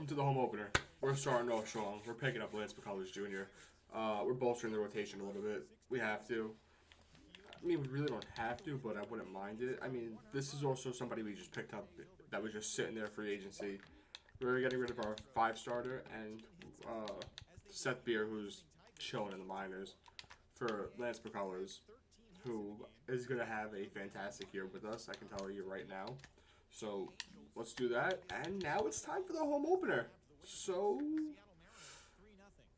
welcome to the home opener. We're starting off strong. We're picking up Lance McCullers Jr. We're bolstering the rotation a little bit. We have to. I mean, we really don't have to, but I wouldn't mind it. I mean, this is also somebody we just picked up that was just sitting there free agency. We're getting rid of our 5-starter and Seth Beer, who's chilling in the minors, for Lance McCullers, who is going to have a fantastic year with us. I can tell you right now. So let's do that. And now it's time for the home opener. So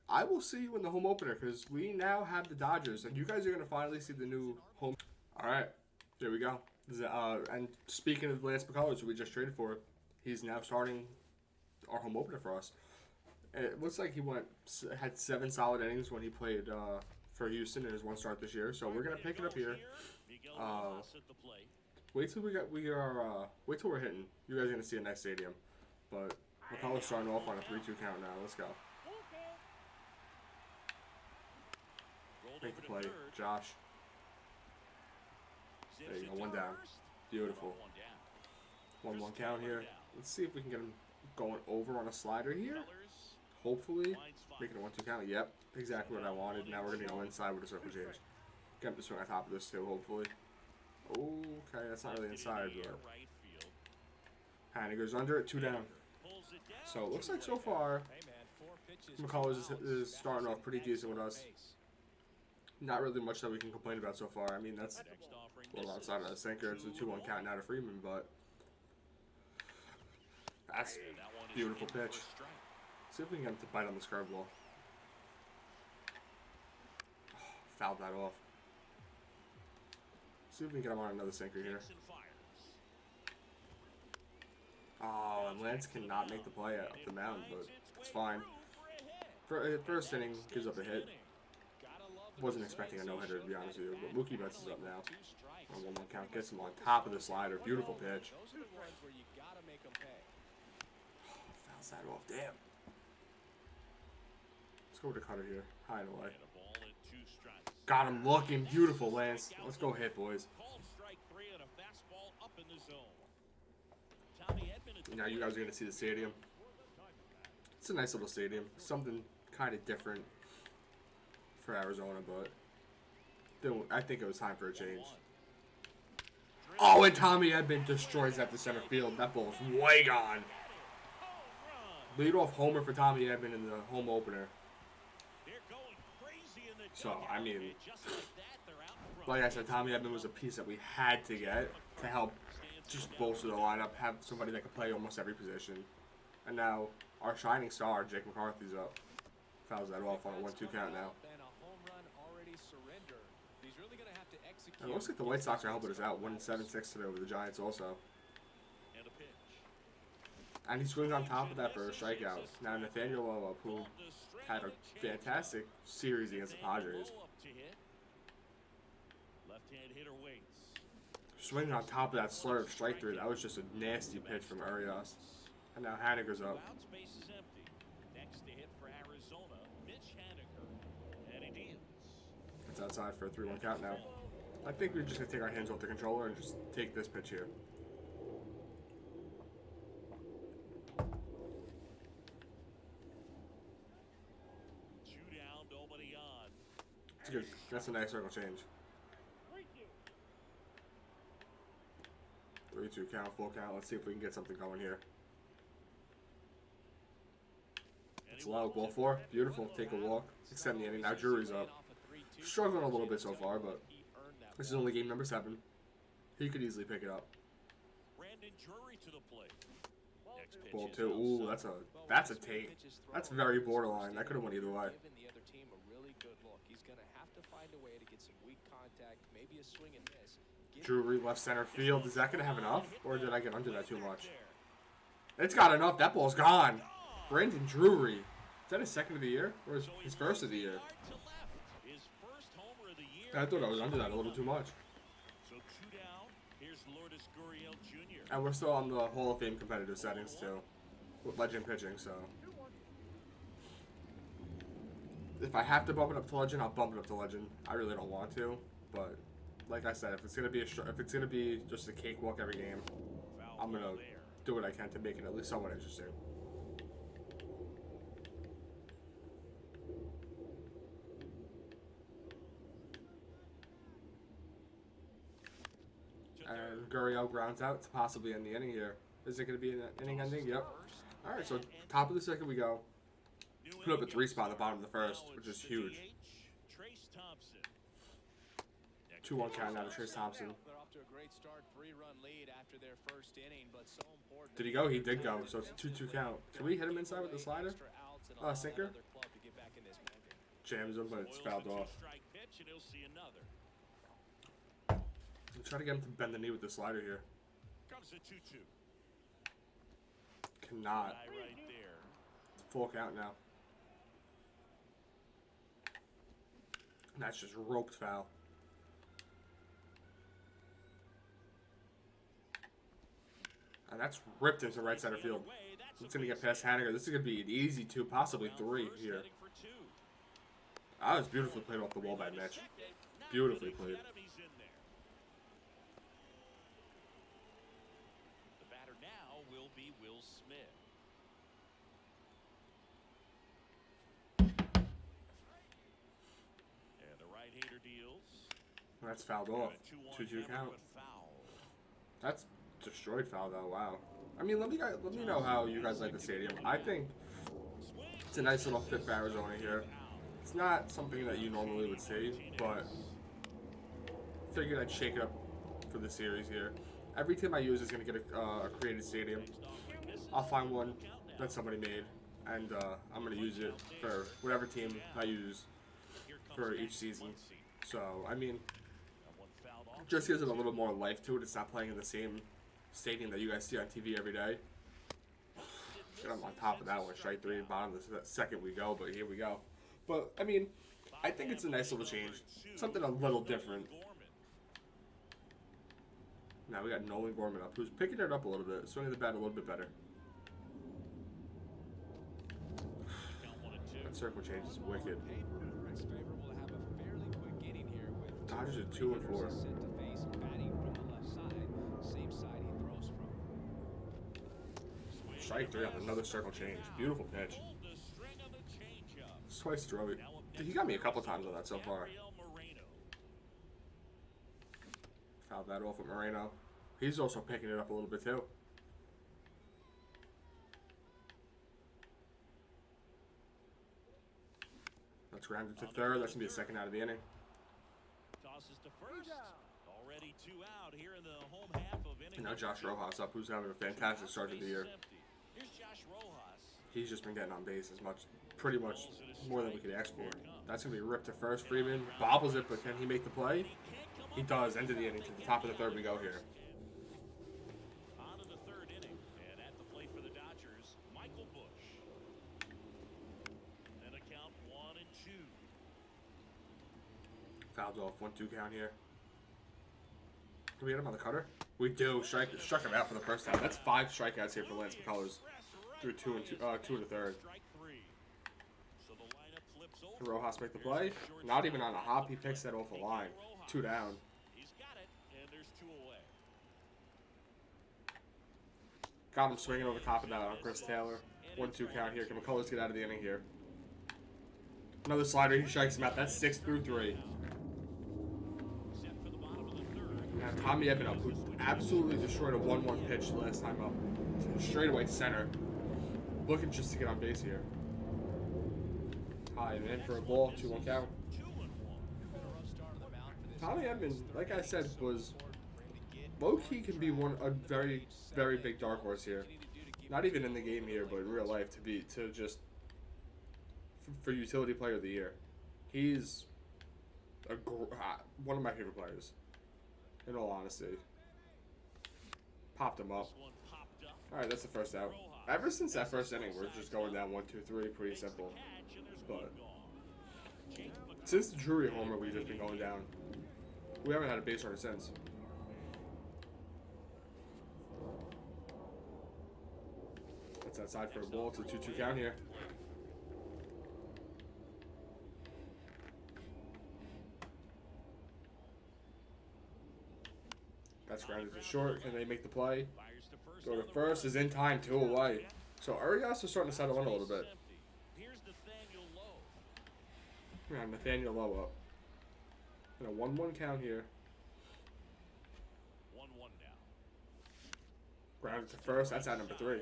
I will see you in the home opener because we now have the Dodgers. And you guys are going to finally see the new home. All right. There we go. And speaking of Lance McCullers, who we just traded for, he's now starting our home opener for us. It looks like he had 7 solid innings when he played for Houston in his 1 start this year. So we're going to pick it up here. Wait till wait till we're hitting. You guys are gonna see a nice stadium. But McCullers starting off on a 3-2 count now. Let's go. Make the play, Josh. There you go, 1 down. Beautiful. 1-1 count here. Let's see if we can get him going over on a slider here. Hopefully, making a 1-2 count. Yep, exactly what I wanted. Now we're gonna go inside with a circle change. Get him to swing on top of this too, hopefully. Okay, that's not really inside, but and he goes under it, 2 down. So it looks like so far McCullers is starting off pretty decent with us. Not really much that we can complain about so far. I mean, that's a little outside of the sinker. It's a 2-1 count now to Freeman, but that's a beautiful pitch. See if we can get him to bite on this curveball. Fouled that off. See if we can get him on another sinker here. Oh, and Lance cannot make the play up the mound, but it's fine. First inning gives up a hit. Wasn't expecting a no-hitter, to be honest with you, but Mookie Betts is up now. On 1-1 count, gets him on top of the slider. Beautiful pitch. Fouls that off. Damn. Let's go with the cutter here. High and away. Got him looking. Beautiful, Lance. Let's go hit, boys. Now you guys are going to see the stadium. It's a nice little stadium. Something kind of different for Arizona, but I think it was time for a change. Oh, and Tommy Edman destroys that to center field. That ball is way gone. Leadoff homer for Tommy Edman in the home opener. So, I mean, like I said, Tommy Edman was a piece that we had to get to help just bolster the lineup, have somebody that could play almost every position. And now our shining star, Jake McCarthy's up. Fouls that off on a 1-2 count now. And it looks like the White Sox are helping us out, winning 7-6 today over the Giants also. And he swings on top of that for a strikeout. Now Nathaniel Lowe, who had a fantastic series against the Padres. Swinging on top of that slurve, strike 3. That was just a nasty pitch from Urias. And now Haniger's up. It's outside for a 3-1 count now. I think we're just going to take our hands off the controller and just take this pitch here. It's good. That's a nice circle change. 3-2 count, full count. Let's see if we can get something going here. It's low. Ball 4. Beautiful. Take a walk. Extend the inning. Now Drury's up. Struggling a little bit so far, but this is only game number 7. He could easily pick it up. Ball 2. Ooh, that's a take. That's very borderline. That could have went either way. Drury left center field. Is that going to have enough? Or did I get under that too much? It's got enough. That ball's gone. Brandon Drury. Is that his second of the year? Or his first of the year? I thought I was under that a little too much. And we're still on the Hall of Fame competitive settings too. With legend pitching, so. If I have to bump it up to legend, I'll bump it up to legend. I really don't want to, but like I said, if it's gonna be just a cakewalk every game, I'm gonna do what I can to make it at least somewhat interesting. And Gurriel grounds out to possibly end the inning here. Is it going to be an inning ending? Yep. All right, so top of the second we go. Put up a 3 spot at the bottom of the first, which is huge. 2-1 count now to Trace Thompson. Did he go? He did go, so it's a 2-2 count. Can we hit him inside with the slider? Sinker? Jams him, but it's fouled off. I'm trying to get him to bend the knee with the slider here. Cannot. Full count now. And that's just roped foul. And that's ripped into right center field. It's going to get past Haniger. This is going to be an easy 2, possibly 3 here. That was beautifully played off the wall by Mitch. Beautifully played. The batter now will be Will Smith. And the right-hander deals. That's fouled off. 2-2 count. That's destroyed foul though. Wow. I mean, let me know how you guys like the stadium. I think it's a nice little fit for Arizona here. It's not something that you normally would see, but figured I'd shake it up for the series here. Every team I use is going to get a created stadium. I'll find one that somebody made, and I'm going to use it for whatever team I use for each season. So, I mean, just gives it a little more life to it. It's not playing in the same stadium that you guys see on TV every day. Get on top of that one. Strike 3, bottom of the second we go, but here we go. But, I mean, I think it's a nice little change. Something a little different. Now we got Nolan Gorman up, who's picking it up a little bit, swinging the bat a little bit better. That circle change is wicked. Dodgers are 2-4. Strike 3 on another circle change. Beautiful pitch. It's twice throw it. He got me a couple times on that so far. Fouled that off with Moreno. He's also picking it up a little bit too. That's grounded to third. That's going to be the second out of the inning. Tosses to first. Already 2 out here in the home half of inning. And now Josh Rojas up, who's having a fantastic start of the year. Here's Josh Rojas. He's just been getting on base pretty much more than we could ask for. That's going to be ripped to first. Freeman bobbles it, but can he make the play? He does. End of the inning. To the top of the third we go here. On to the third inning. And at the plate for the Dodgers, Michael Bush. And a count 1-2. Fouled off. 1-2 count here. Do we get him on the cutter? We do. Struck him out for the first time. That's 5 strikeouts here for Lance McCullers. Through 2 and 2 and a third. Rojas make the play. Not even on a hop. He picks that off the line. 2 down. He's got it, and there's 2 away. Got him swinging over top of that on Chris Taylor. 1-2 count here. Can McCullers get out of the inning here? Another slider. He strikes him out. That's 6 through 3. Now Tommy Edman up, who absolutely destroyed a 1-1 pitch last time up. Straightaway center. Looking just to get on base here. High and in for a ball. 2-1 count. Tommy Edman, like I said, was low-key can be a very, very big dark horse here. Not even in the game here, but in real life for utility player of the year. He's one of my favorite players. In all honesty. Popped him up. Alright, that's the first out. Ever since that first inning, we're just going down 1-2-3, pretty simple. But since the Drury homer, we've just been going down. We haven't had a base runner since. That's outside for a ball. It's a 2-2 count here. That's grounded to short. Can they make the play? Go to first. Is in time. 2 away. So Urias is starting to settle in a little bit. Yeah, Nathaniel Lowe up. And a 1-1 count here. 1-1 Grounded to first. That's at number 3.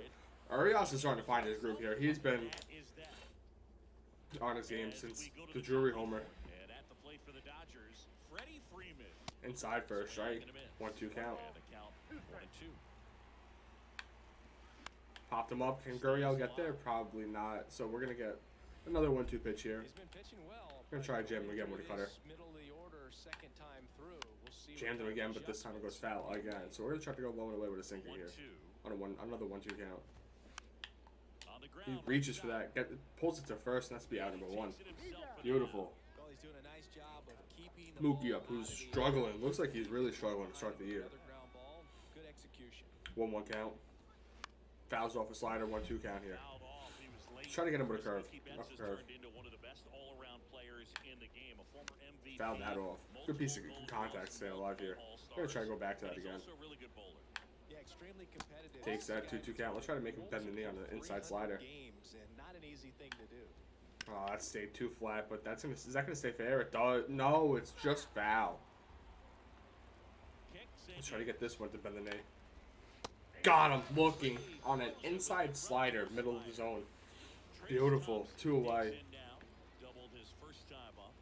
Urias is starting to find his groove here. He's been That is that. on his game As since we go to the Drury top homer. And at the plate for the Dodgers, Freddie Freeman. Inside first, strike. 1-2 count. And the count 1-2. Popped him up. Can Gurriel get there? Probably not. So we're going to get another 1-2 pitch here. He's been pitching well. Gonna try jam him again with a cutter. Middle of the order, second time through. We'll see. Jammed him again, but this time it goes foul again. So we're going to try to go low and away with a sinker here. 1-2. On another 1-2 count. On the He ground, reaches for that. Pulls it to first, and that's be out number 1. Beautiful. Well, he's doing a nice job of keeping the Mookie ball up, who's out of the struggling. air. Looks like he's really struggling to start the year. Another ground ball. Good execution. 1-1 count. Fouls off a slider, 1-2 count here. Fouled off. He was late. Try to get him with a curve. Mookie Betts Up has curve. turned into one of the best all-around players in the game. A former MVP. Fouled that off. Good piece of contact to stay alive here. I'm going to try to go back to that again. He's also a really good bowler. Yeah, extremely competitive. Takes that 2-2 count. Let's try to make him bend the knee on the inside slider. Games and not an easy thing to do. Oh, that stayed too flat, but is that gonna stay fair? It does. No, it's just foul. Let's try to get this one to bend the knee. Got him looking on an inside slider, middle of the zone. Beautiful, 2 away. Doubled his first time up.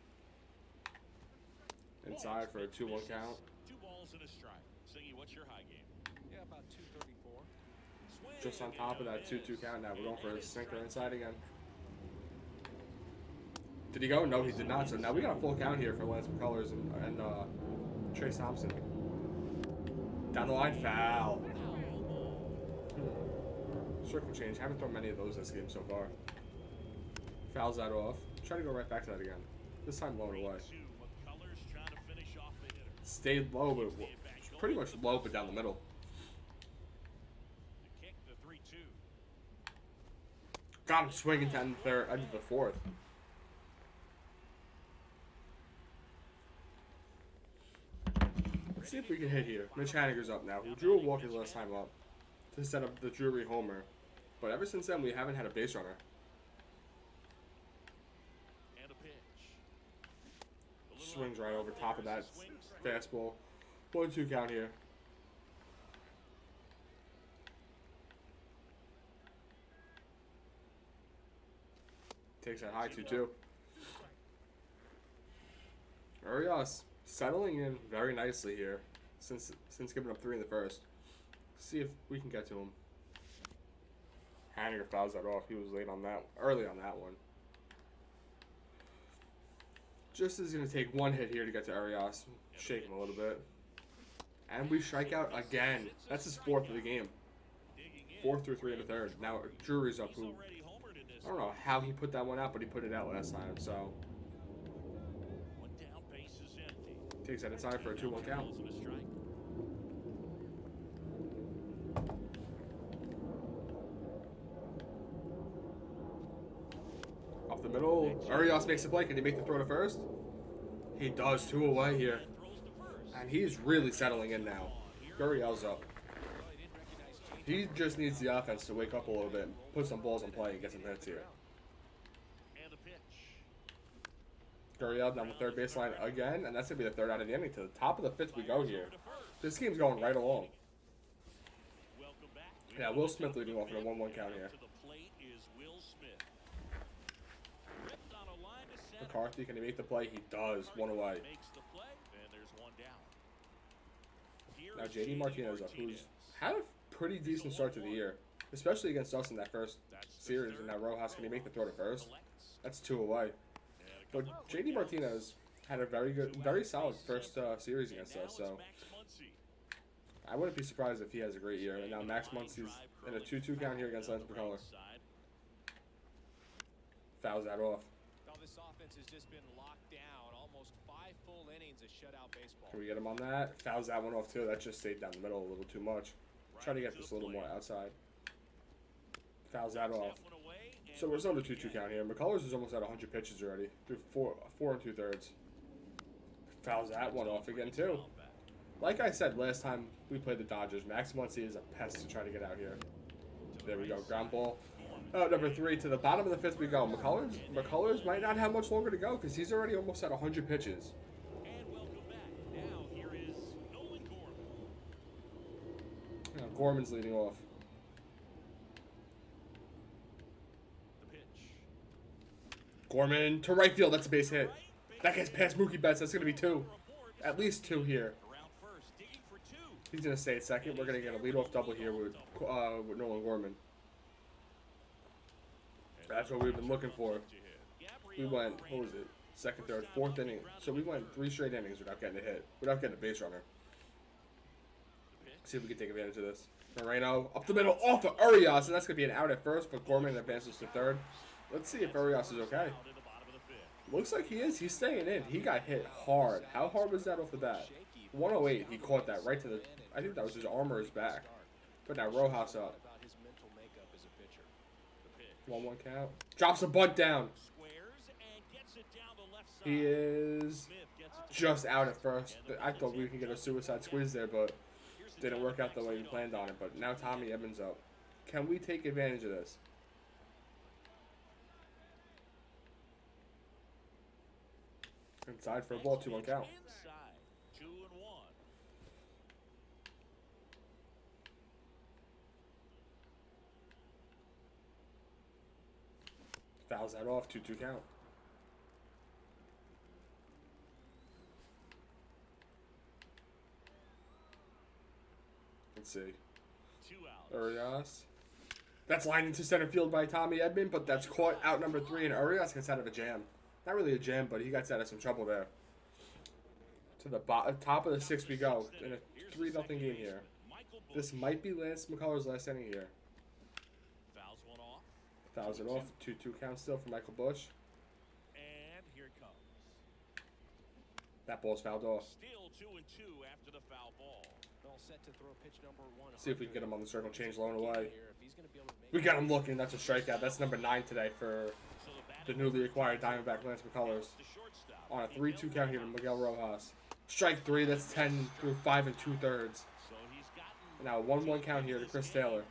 Inside for a 2-1 count. 2 balls and a strike. Singy, what's your high game? Yeah, about 234. Just on top of that 2-2 count. Now we're going for a sinker inside again. Did he go? No, he did not. So now we got a full count here for Lance McCullers and Trace Thompson. Down the line, foul. Circle change. Haven't thrown many of those this game so far. Fouls that off. Try to go right back to that again. This time low and away. McCullers trying to finish off the hitter. Stayed low, but pretty much low, but down the middle. The kick, the 3-2. Got him swinging to end the 4th. Let's see if we can hit here. Mitch Haniger's up now, who drew a walk his last time up to set up the Drury homer. But ever since then, we haven't had a base runner. And a pitch. Swings right over top of that fastball. 1-2 count here. Takes that high 2-2. Urias settling in very nicely here since giving up 3 in the first. See if we can get to him. Haniger fouls that off. He was late on that, early on that one. Just is going to take 1 hit here to get to Urias. Shake him a little bit. And we strike out again. That's his 4th of the game. 4th through 3 in the 3rd. Now Drury's up, who I don't know how he put that one out, but he put it out last time. So 1 down, base is empty. takes that inside for a 2-1 count. Balls and a strike. Up the middle. Urias makes the play. Can he make the throw to first? He does. 2 away here. Throws to first. And he's really settling in now. Gurriel's up. Well, he didn't recognize change. He just needs the offense to wake up a little bit, put some balls in play, and get some hits here. And a pitch. Gurriel down the 3rd baseline again, and that's going to be the 3rd out of the inning. To the top of the 5th we go here. This game's going right along. Welcome back. Yeah, Will Smith leading off in a 1-1 count here. To the plate is Will Smith. Ripped on a line to center. McCarthy, can he make the play? He does. 1 away. Makes the play, and there's 1 down. Here Now is JD Martinez up, who's had a pretty decent start to the year, especially against us in that first series. And now Rojas, can he make the throw to first? That's 2 away. But JD Martinez had a very solid first series against us, so I wouldn't be surprised if he has a great year. And now Max Muncy's in a 2-2 count here against Lance McCullers. Fouls that off. Well, this offense has just been locked down. Almost 5 full innings of shutout baseball. Can we get him on that? Fouls that one off too. That just stayed down the middle a little too much. Try to get this a little more outside. Fouls that off. So we're still on the 2-2 count here. McCullers is almost at 100 pitches already through 4 2/3. Fouls that one off again too. Like I said last time we played the Dodgers, Max Muncy is a pest to try to get out here. There we go, ground ball. Number 3 to the bottom of the 5th we go. McCullers might not have much longer to go because he's already almost at 100 pitches. And welcome back. Now here is Nolan Gorman. Gorman's leading off. The pitch. Gorman to right field. That's a base hit. That gets past Mookie Betts. That's going to be 2. At least 2 here. Around first, digging for 2. He's going to stay at second. We're going to get a leadoff double here with Nolan Gorman. That's what we've been looking for. We went, what was it? Second, third, fourth inning. So we went 3 straight innings without getting a hit. Without getting a base runner. See if we can take advantage of this. Moreno up the middle off of Urias. And that's going to be an out at first. But Gorman advances to third. Let's see if Urias is okay. Looks like he is. He's staying in. He got hit hard. How hard was that off the bat? 108. He caught that right to the... I think that was his arm or his back. Put that Rojas up. 1-1 count. Drops a bunt down. He is just out at first. I thought we could get a suicide squeeze there, but didn't work out the way we planned on it. But now Tommy Edmonds up. Can we take advantage of this? Inside for a ball, 2-1 count. Fouls that off, 2-2 count. Let's see. Urias. That's lined into center field by Tommy Edman, but that's caught out number 3, and Urias gets out of a jam. Not really a jam, but he gets out of some trouble there. To the top of the 6th we go in a 3-0 game here. This might be Lance McCullers' last inning here. Fouls it off. 2-2 count still for Michael Bush. And here it comes. That ball's fouled off. Still 2-2 after the foul ball. All set to throw pitch number 1. See if we can get him on the circle, change low and away. We got him looking. That's a strikeout. That's number 9 today for the newly acquired Diamondback Lance McCullers. On a 3-2 count here to Miguel Rojas. Strike 3. That's 10 through 5 2/3. Now 1-1 count here to Chris Taylor.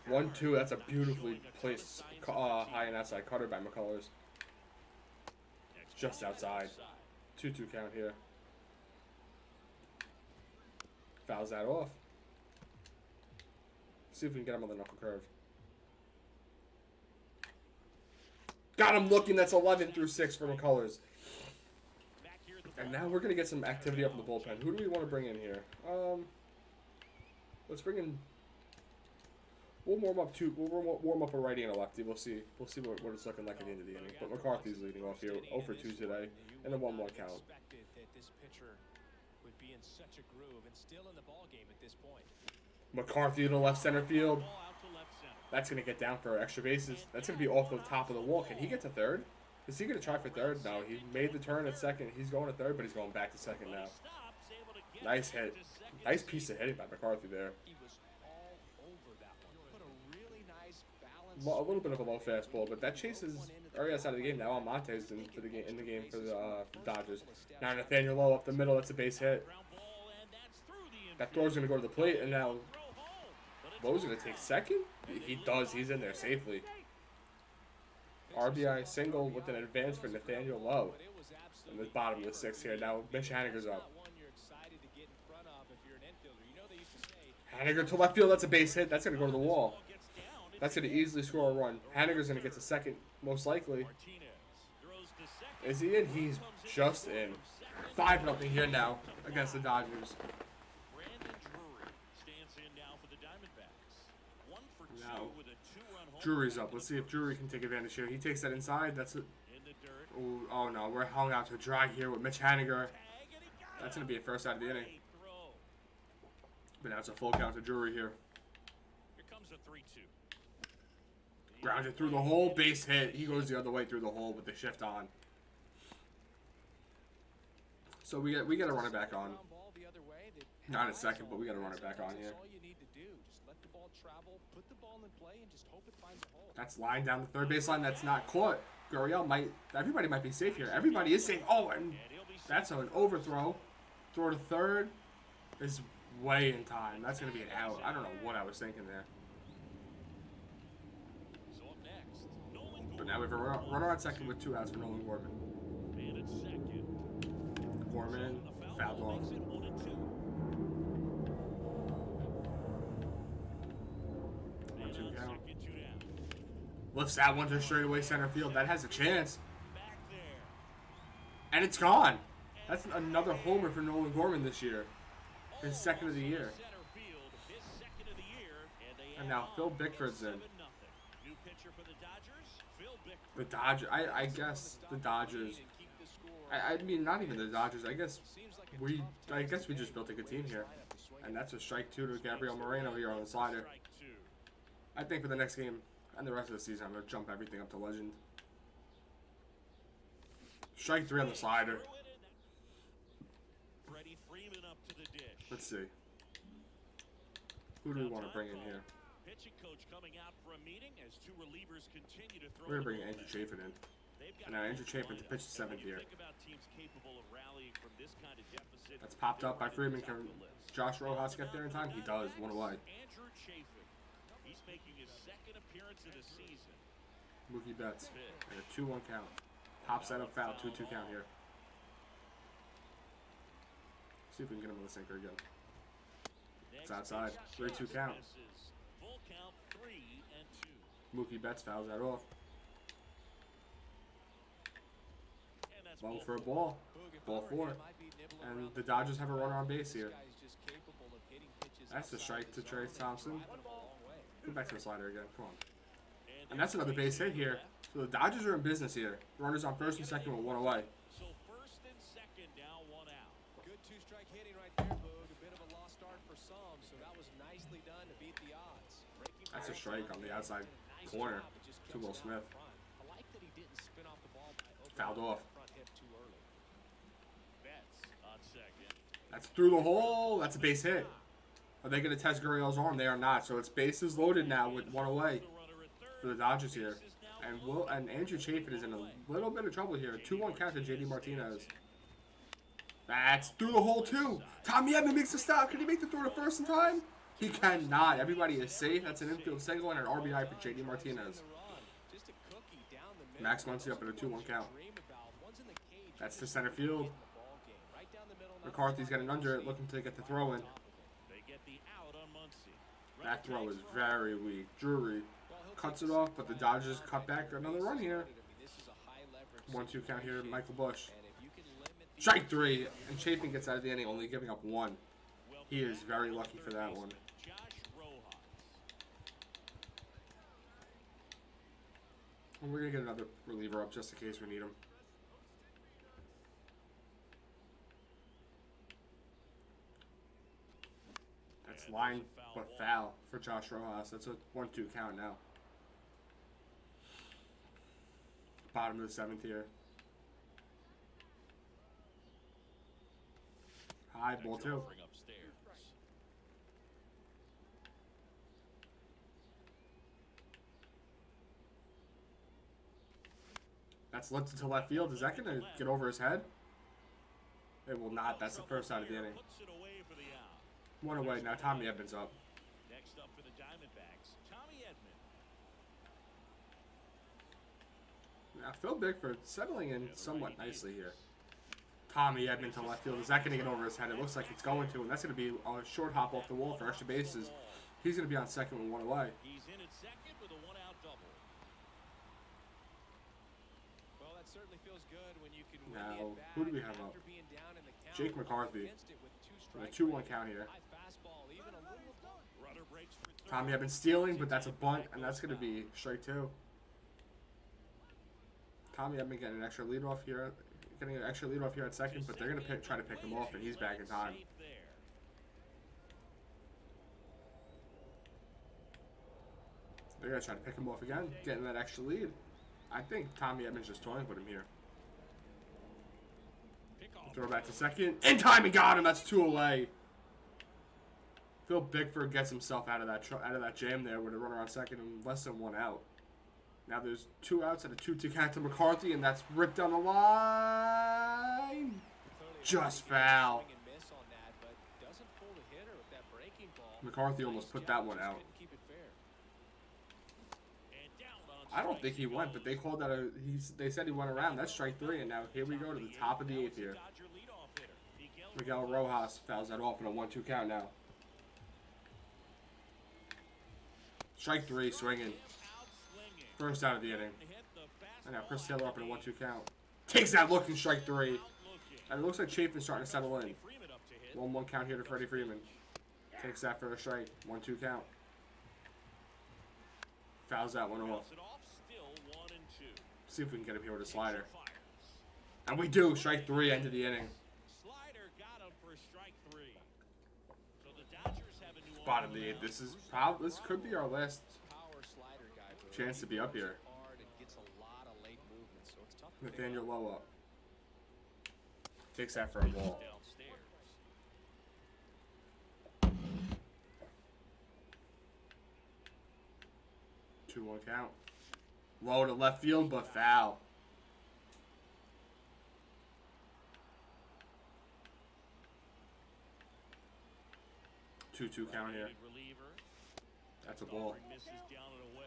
1-2. That's a beautifully placed high and outside cutter by McCullers. Just outside. 2-2 count here. Fouls that off. See if we can get him on the knuckle curve. Got him looking. That's 11 through 6 for McCullers. And now we're going to get some activity up in the bullpen. Who do we want to bring in here? Let's bring in... We'll warm up a righty and a lefty. We'll see what it's looking like at the end of the inning. But McCarthy's leading off here, 0 for 2 today, and a 1-1 count. McCarthy to the left center field. That's gonna get down for extra bases. That's gonna be off the top of the wall. Can he get to third? Is he gonna try for third? No, he made the turn at second. He's going to third, but he's going back to second now. Nice hit. Nice piece of hitting by McCarthy there. A little bit of a low fastball, but that chases Urias out of the game. Now Almonte's in the game for the Dodgers. Now Nathaniel Lowe up the middle. That's a base hit. That throw's gonna go to the plate, and now Lowe's gonna take second. He does. He's in there safely. RBI single with an advance for Nathaniel Lowe in the bottom of the 6th here. Now Mitch Haniger's up. Haniger to left field. That's a base hit. That's gonna go to the wall. That's going to easily score a run. Haniger's going to get to second, most likely. Is he in? He's just in. 5-0 here now against the Dodgers. Now, Drury's up. Let's see if Drury can take advantage here. He takes that inside. That's it. Oh, no. We're hung out to dry here with Mitch Haniger. That's going to be a first out of the inning. But now it's a full count to Drury here. Grounded through the hole, base hit. He goes the other way through the hole with the shift on. So we got to run it back on. Not a second, but we got to run it back on here. That's line down the third base line. That's not caught. Gurriel might. Everybody might be safe here. Everybody is safe. Oh, and that's an overthrow. Throw to third is way in time. That's gonna be an out. I don't know what I was thinking there. But now we have a runner on second with 2 outs for Nolan Gorman. Gorman fouled off. Lifts that one to straightaway center field. That has a chance. Back there. And it's gone. That's another homer for Nolan Gorman this year. His second of the year. Center field, his second of the year, and they And now add Phil on Bickford's in. 7-0. New pitcher for the Dodgers, Phil Bickford. The Dodgers. I guess the Dodgers. I mean, not even the Dodgers. I guess we just built a good team here. And that's a strike 2 to Gabriel Moreno here on the slider. Strike 2. I think for the next game and the rest of the season, I'm going to jump everything up to legend. Strike 3 on the slider. Freddie Freeman up to the dish. Let's see. Who do we want to bring in here? Pitching coach coming out for a meeting as two relievers continue to throw. We're going to bring Andrew Chafin in. And now Andrew Chafin to pitch the 7th here. Think about teams capable of rallying from this kind of deficit. That's popped up by Freeman. Can Josh Rojas get there in time? He does. 1 away. Andrew Chafin. He's making his second appearance of the season. Mookie Betts. And a 2-1 count. Pops that up foul. 2-2 count here. See if we can get him with a sinker again. It's outside. 3-2 count. Full count 3-2. Mookie Betts fouls that off. And that's Ball for a ball. Ball 4. And the Dodgers have a runner on base here. That's the strike to Trey Thompson. Go back to the slider again. Come on. And that's another base hit here. So the Dodgers are in business here. Runners on first and second with 1 away. So first and second, now 1 out. Good two-strike hitting right there, Boog. A bit of a lost start for some, so that was nicely done to beat the odds. That's a strike on the outside corner to Will Smith. I like that he didn't spin off the ball by Fouled off. front hip too early. Betts on second. That's through the hole. That's a base hit. Are they going to test Gurriel's arm? They are not. So it's bases loaded now with 1 away for the Dodgers here. And Andrew Chafin is in a little bit of trouble here. 2-1 count to JD Martinez. That's through the hole too. Tommy Edman makes the stop. Can he make the throw to first in time? He cannot. Everybody is safe. That's an infield single and an RBI for JD Martinez. Max Muncy up at a 2-1 count. That's to center field. McCarthy's getting under it, looking to get the throw in. They get the out on Muncy. That throw is very weak. Drury cuts it off, but the Dodgers cut back another run here. 1-2 count here, Michael Bush. Strike 3, and Chafin gets out of the inning, only giving up 1. He is very lucky for that one. Josh Rojas. And we're going to get another reliever up just in case we need him. That's line but foul for Josh Rojas. That's a 1-2 count now. Bottom of the 7th here. High, ball 2. Offering upstairs. That's lifted to left field. Is that going to get over his head? It will not. That's the first out of the inning. Puts it away for the out. 1 away. Now Tommy Edman's up. Next up for the Diamondbacks, Tommy Edman. Now Phil Bickford settling in somewhat nicely here. Tommy Edman to left field. Is that going to get over his head? It looks like it's going to, and that's going to be a short hop off the wall for extra bases. He's going to be on second with 1 away. He's in at second with a 1-out double. Well, that certainly feels good when you can win Now, the at-bat who do we have up? after being down in the count, Jake McCarthy. against it with two With a strikes 2-1 count here. high fastball, even a little Runner breaks for third. Tommy Edman stealing, but that's a bunt, and that's going to be strike 2. Tommy Edman getting an extra lead off here. Getting an extra lead off here at second, but they're going to try to pick him off, and he's back in time. Safe there. They're going to try to pick him off again, getting that extra lead. I think Tommy Edman's just toying with him here. Pickoff. Throw back to second. In time, he got him. That's 2 away. Phil Bickford gets himself out of that jam there with a runner on second and less than 1 out. Now there's 2 outs and a 2-2 count to McCarthy, and that's ripped down the line. Just foul. swing and miss on that, but doesn't fool the hitter with that breaking ball. McCarthy almost put that one out. Keep it fair. And down on I don't think he went, but they called that they said he went around. That's strike 3, and now here we go to the top of the 8th here. Dodger leadoff hitter, Miguel Rojas fouls that off in a 1-2 count now. Strike 3, swinging. Out swinging. First out of the inning. Hit the And now fastball Chris out Taylor up to in a deep. 1-2 count. Takes that look in strike 3. Out looking. And it looks like Chafin's starting to settle in. Freeman up to hit. 1-1 count here to Freddie Freeman. Takes that for a strike. 1-2 count. Fouls that one off. Fouls it off. Still 1-2. See if we can get him here with a slider. Fires. And we do. Strike 3 into the inning. Slider got him for strike 3. So the Dodgers have a new Bottom of arm the 8th. now. This could be our last Power slider guy, Boo. chance to be up here. Hard and gets a lot of late movement, so it's tough to pick Nathaniel up. Lowe up. Takes that for a ball. Downstairs. 2-1 count. Low to left field, but foul. Two count here. Right-handed reliever. That's a ball. Misses down and away.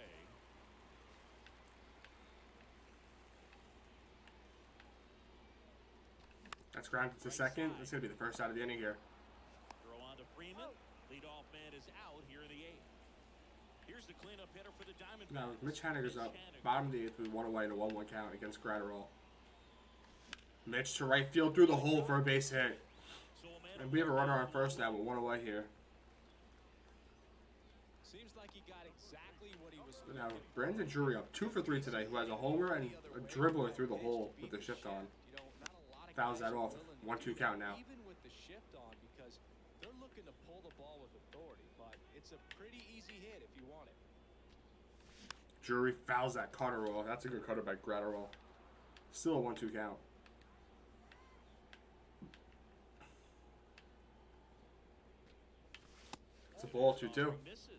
That's grounded to second. That's going to be the first out of the inning here. Throw on to Freeman. Leadoff man is out here in the 8th. Here's the cleanup hitter for the Diamondbacks. Now, Mitch Haniger's up. Haniger. Bottom of the 8th with 1 away and a 1-1 count against Gratterall. Mitch to right field through the hole for a base hit. So a man And we have a runner on first now with 1 away here. Seems like he got exactly what he was Now, looking for. Brandon Drury up 2 for 3 today, who has a homer and a dribbler through the hole with the shift on. You know, not a lot of Fouls guys that are off. willing to 1-2 do count that, now. Even with the shift on, because they're looking to pull the ball with authority, but it's a pretty easy hit if you want it. Drury fouls that cutter roll. That's a good cutter by Gratterall. Still a 1-2 count. It's a ball, 2-2. Misses.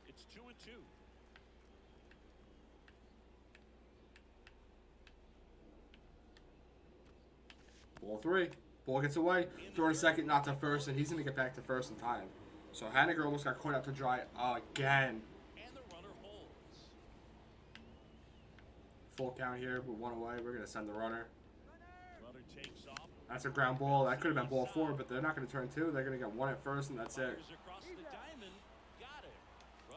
It's 2-2. Ball 3. Ball gets away. Throw to second, not to first, and he's going to get back to first in time. So Haniger almost got caught out to dry again. And the runner holds. Full count here with 1 away. We're going to send the runner. Runner takes off. That's a ground ball. That could have been ball 4, but they're not going to turn 2. They're going to get 1 at first, and that's it. Fires across the diamond. Got it.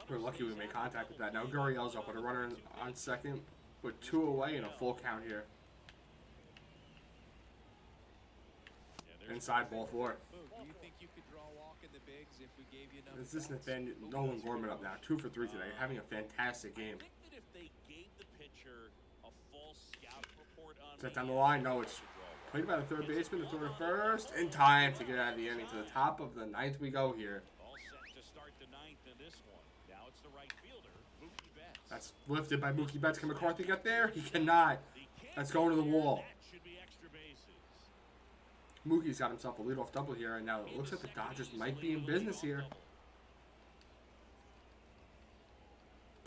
We're lucky we made contact with that. Now Gurriel's up with a runner on second with 2 away and a full count here. Inside ball 4. Boo, do you think you could draw a walk in the bigs if we gave you enough? Is this outs? Nathaniel Nolan Gorman up now? 2 for 3 today, having a fantastic game. I think that if they gave the pitcher a full scout report on Set down the line. No, it's played by the third baseman to throw to first in time to get out of the inning. To the top of the 9th we go here. All set to start the 9th in this one. Now it's the right fielder, Mookie Betts. That's lifted by Mookie Betts. Can McCarthy get there? He cannot. That's going to the wall. That should be extra bases. Mookie's got himself a leadoff double here, and now it looks like the Dodgers might be in business here.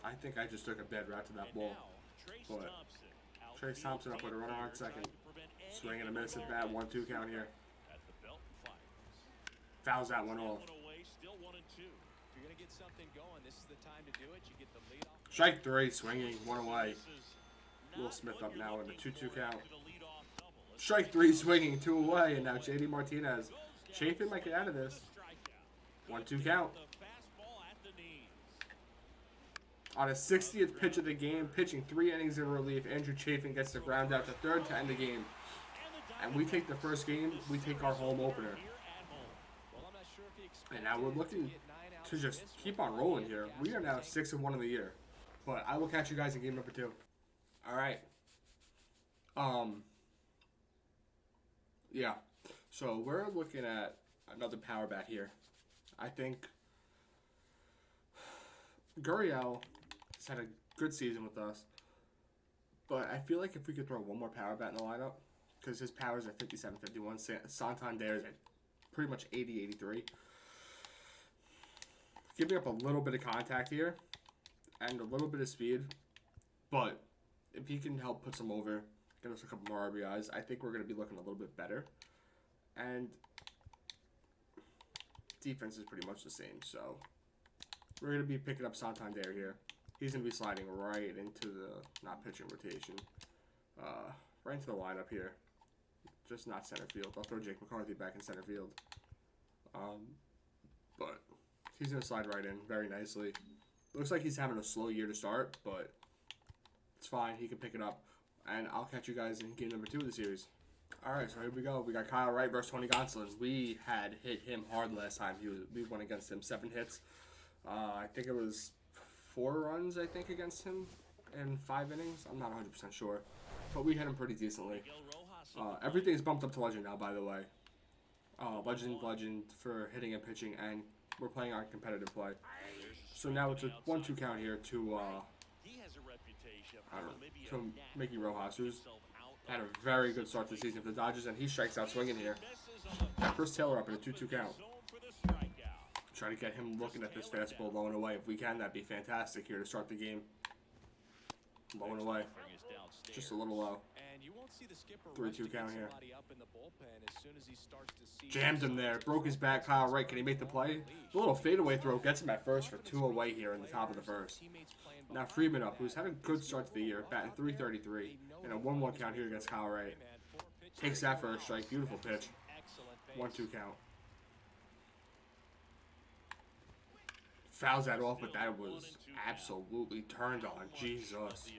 I think I just took a dead rat to that ball. But Trace Thompson up with a runner on second. Swing and a miss at bat. 1-2 count here. At the belt and fires. Fouls that one off. One away, still 1-2. If you're gonna get something going, this is the time to do it. You get the lead off. Strike 3, swinging, 1 away. This is Will not Smith what up you're now in the looking 2-2 for count. after the leadoff double. Let's Strike 3, swinging, 2 away, and now JD Martinez. Chafin might get out of this. strikeout. 1-2 count. The fastball at the knees. On his 60th pitch of the game, pitching 3 innings in relief, Andrew Chafin gets the ground out to third to end the game. And we take the first game, we take our home opener. Here at home. Well, I'm not sure if he expected And now we're looking get 9 outs to in just this keep one. on rolling here. We are now 6-1 in the year. But I will catch you guys in game number 2. Alright. Yeah. So we're looking at another power bat here. I think Gurriel has had a good season with us. But I feel like if we could throw one more power bat in the lineup, because his power's at 57-51, Santander's at pretty much 80-83. Giving up a little bit of contact here and a little bit of speed. But if he can help put some over, get us a couple more RBIs, I think we're going to be looking a little bit better. And defense is pretty much the same, so we're going to be picking up Santander here. He's going to be sliding right into the not pitching rotation. Right into the lineup here. Just not center field. I'll throw Jake McCarthy back in center field. But he's going to slide right in very nicely. Looks like he's having a slow year to start, but It's fine. He can pick it up. And I'll catch you guys in game number 2 of the series. Alright, so here we go. We got Kyle Wright versus Tony Gonsolin. We had hit him hard last time. We went against him 7 hits. I think it was 4 runs, against him in 5 innings. I'm not 100% sure. But we hit him pretty decently. Everything's bumped up to Legend now, by the way. Legend for hitting and pitching, and we're playing on competitive play. So now it's a 1-2 count here to Mickey Rojas, who's had a very good start to the season for the Dodgers, and he strikes out swinging here. Got Chris Taylor up in a 2-2 count. Try to get him looking at this fastball low and away. If we can, that'd be fantastic here to start the game. Low and away. Just a little low. 3-2 count here. Jammed him there. Broke his back. Kyle Wright, can he make the play? The little fadeaway throw gets him at first for 2 away here in the top of the first. Now Freeman up, who's had a good start to the year, batting .333, and a 1-1 count here against Kyle Wright. Takes that for a strike. Beautiful pitch. 1-2 count. Fouls that off, but that was absolutely turned on. Jesus.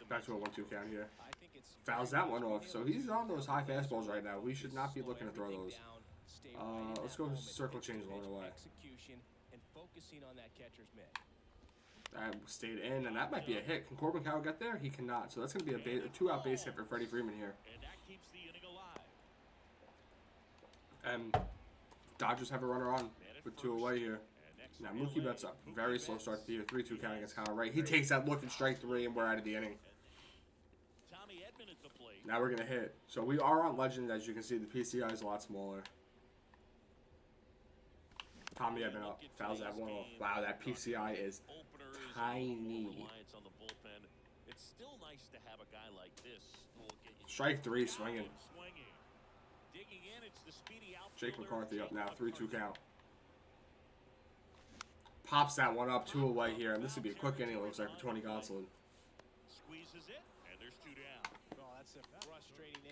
Back to a 1-2 count here. Fouls that one off. So he's on those high fastballs right now. We should not be looking to throw those. Let's go circle change low and away. That stayed in, and that might be a hit. Can Corbin Carroll get there? He cannot. So that's going to be a 2-out base hit for Freddie Freeman here. And Dodgers have a runner on with 2 away here. Now Mookie Betts up. Very slow start to the year. 3-2 count against Kyle Wright. He takes that look in strike 3, and we're out of the inning. Now we're going to hit. So we are on Legend. As you can see, the PCI is a lot smaller. Tommy Edman up. Fouls that one off. Wow, that PCI is tiny. Strike 3 swinging. Jake McCarthy up now. 3-2 count. Pops that one up. 2 away here. And this would be a quick inning, it looks like, for Tony Gonsolin.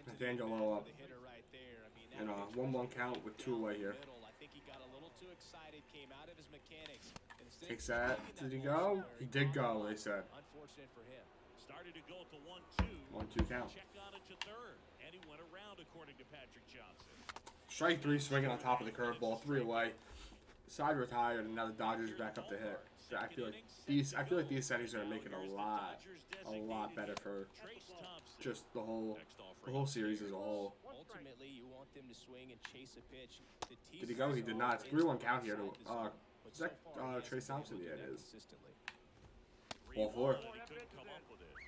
Nathaniel Lowe up. And a 1-1 count with 2 away here. Takes that. Did he go? He did go, they said. 1-2 count. Strike 3 swinging on top of the curveball. 3 away. Side retired, and now the Dodgers are back up to hit. So I feel like these settings are gonna make it a lot better for just the whole series as a whole. Did he go? He did not. It's 3-1 count here. Is that Trace Thompson? Yeah, it is. Ball 4.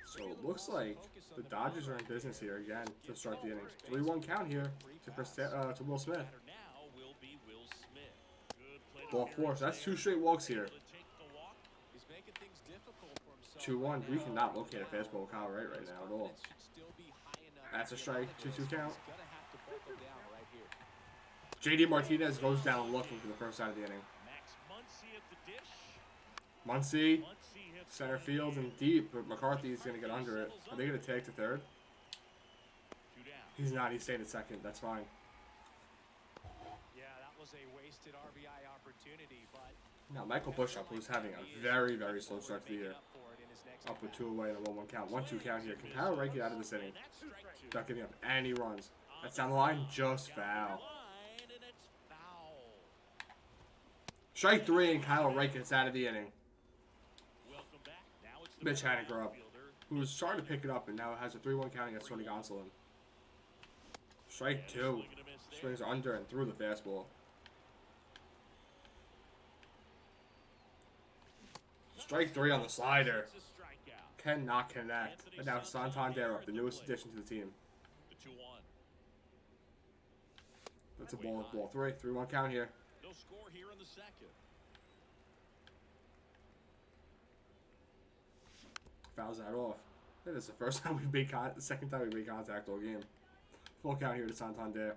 So it looks like the Dodgers are in business here again to start the inning. 3-1 count here to Will Smith. Ball 4. So that's 2 straight walks here. 2-1. We cannot locate a fastball with Kyle Wright right now at all. That's a strike. 2-2 count. JD Martinez goes down looking for the first out of the inning. Muncy, center field and deep, but McCarthy's going to get under it. Are they going to take to third? He's not. He's staying at second. That's fine. Yeah, that was a wasted RBI opportunity, but now Michael Busch up, who's having a very, very slow start to the year. Up with 2 away and a 1-1 count. 1-2 count here. Can Kyle Wright get out of this inning? Not giving up any runs. That's down the line. Just foul. Strike 3 and Kyle Wright gets out of the inning. Mitch Haniger up, who was trying to pick it up and now has a 3-1 count against Tony Gonsolin. Strike 2. Swings under and through the fastball. Strike 3 on the slider. Cannot connect. And now Santander up, the newest addition to the team. That's a ball 3. 3-1 count here. No score here in the second. Fouls that off. I think this is the first time we've made the second time we made contact all game. Full count here to Santander.